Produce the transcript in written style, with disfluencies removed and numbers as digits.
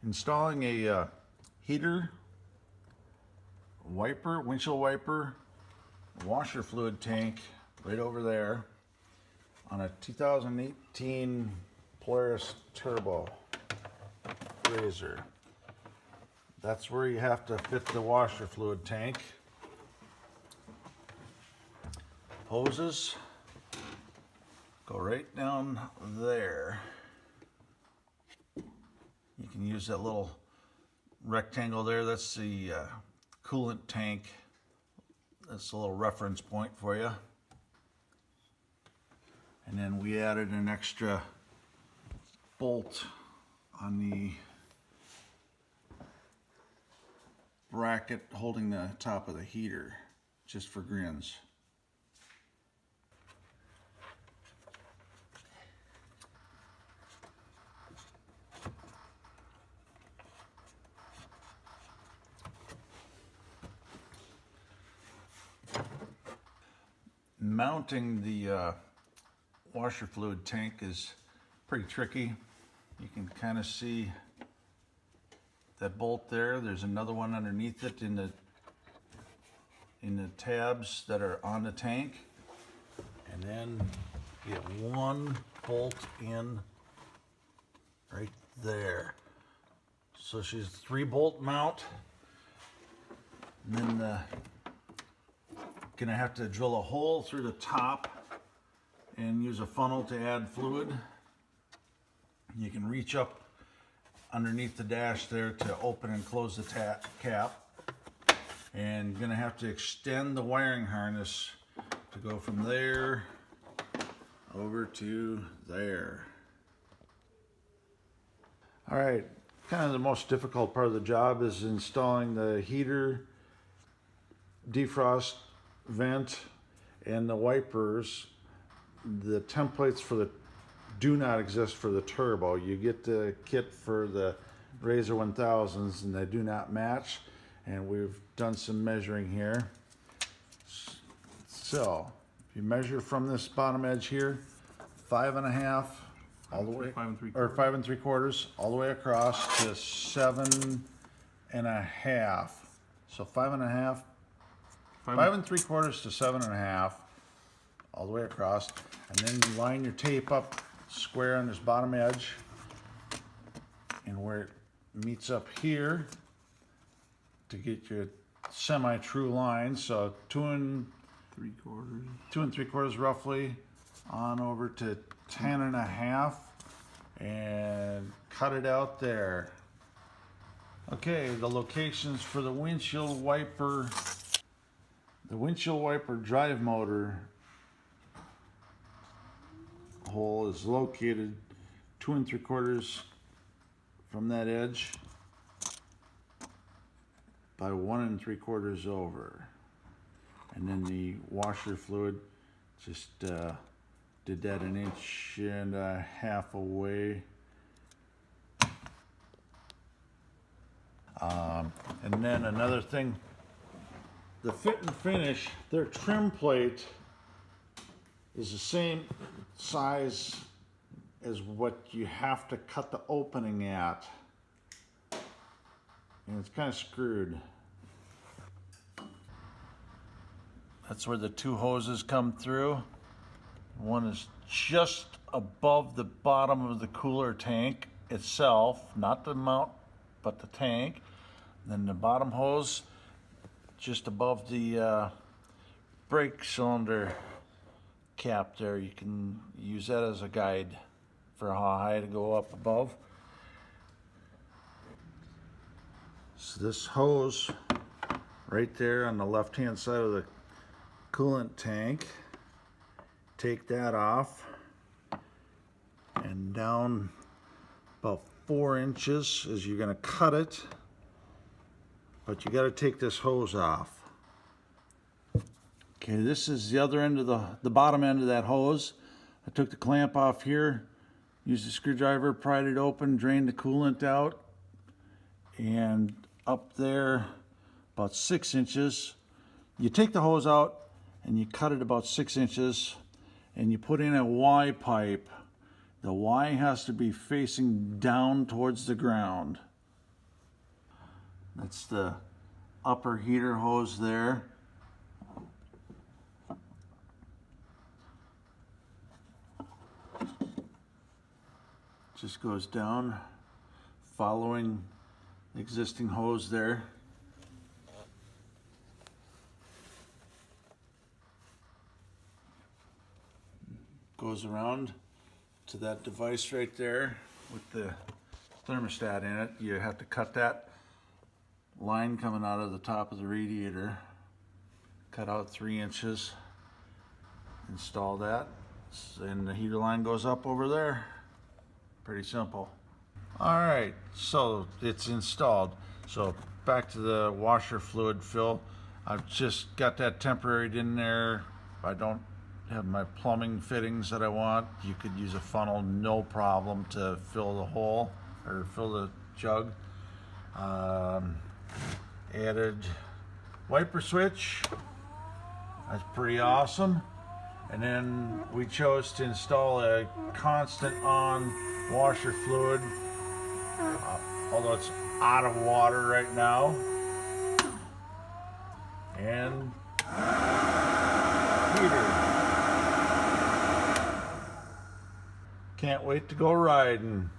installing a heater, wiper, windshield wiper, washer fluid tank right over there on a 2018 Polaris Turbo RZR. That's where you have to fit the washer fluid tank. Hoses go right down there. You can use that little rectangle there. That's the coolant tank. That's a little reference point for you. And then we added an extra bolt on the bracket holding the top of the heater, just for grins. Mounting the washer fluid tank is pretty tricky. You can kind of see that bolt there. There's another one underneath it in the tabs that are on the tank, and then you get one bolt in right there. So she's a 3-bolt mount, and then gonna have to drill a hole through the top and use a funnel to add fluid. You can reach up underneath the dash there to open and close the cap. And gonna have to extend the wiring harness to go from there over to there. All right, kind of the most difficult part of the job is installing the heater, defrost vent, and the wipers. The templates for the do not exist for the turbo. You get the kit for the RZR 1000s and they do not match, and we've done some measuring here. So if you measure from this bottom edge here, 5.5 all the way, or 5 3/4 all the way across to 7.5. So 5.5, 5 3/4 to 7.5 all the way across, and then you line your tape up square on this bottom edge, and where it meets up here to get your semi-true line. So 2 3/4 roughly on over to 10.5, and cut it out there. Okay, the locations for the windshield wiper. The windshield wiper drive motor hole is located 2 3/4 from that edge by 1 3/4 over, and then the washer fluid just did that 1.5 inches away. And then another thing, the fit and finish, their trim plate is the same size as what you have to cut the opening at, and it's kind of screwed. That's where the 2 hoses come through. One is just above the bottom of the cooler tank itself, not the mount, but the tank. Then the bottom hose just above the brake cylinder cap there. You can use that as a guide for how high to go up above. So this hose right there on the left hand side of the coolant tank, take that off and down about 4 inches as you're going to cut it, but you got to take this hose off. Okay, this is the other end of the bottom end of that hose. I took the clamp off here, used a screwdriver, pried it open, drained the coolant out, and up there about 6 inches. You take the hose out and you cut it about 6 inches, and you put in a Y pipe. The Y has to be facing down towards the ground. That's the upper heater hose there. Just goes down, following the existing hose there. Goes around to that device right there with the thermostat in it. You have to cut that line coming out of the top of the radiator. Cut out 3 inches. Install that, and the heater line goes up over there. Pretty simple. Alright, so it's installed. So back to the washer fluid fill. I've just got that temporary in there. I don't have my plumbing fittings that I want. You could use a funnel, no problem, to fill the hole or fill the jug. Added wiper switch. That's pretty awesome. And then we chose to install a constant on washer fluid, although it's out of water right now. And heater. Can't wait to go riding.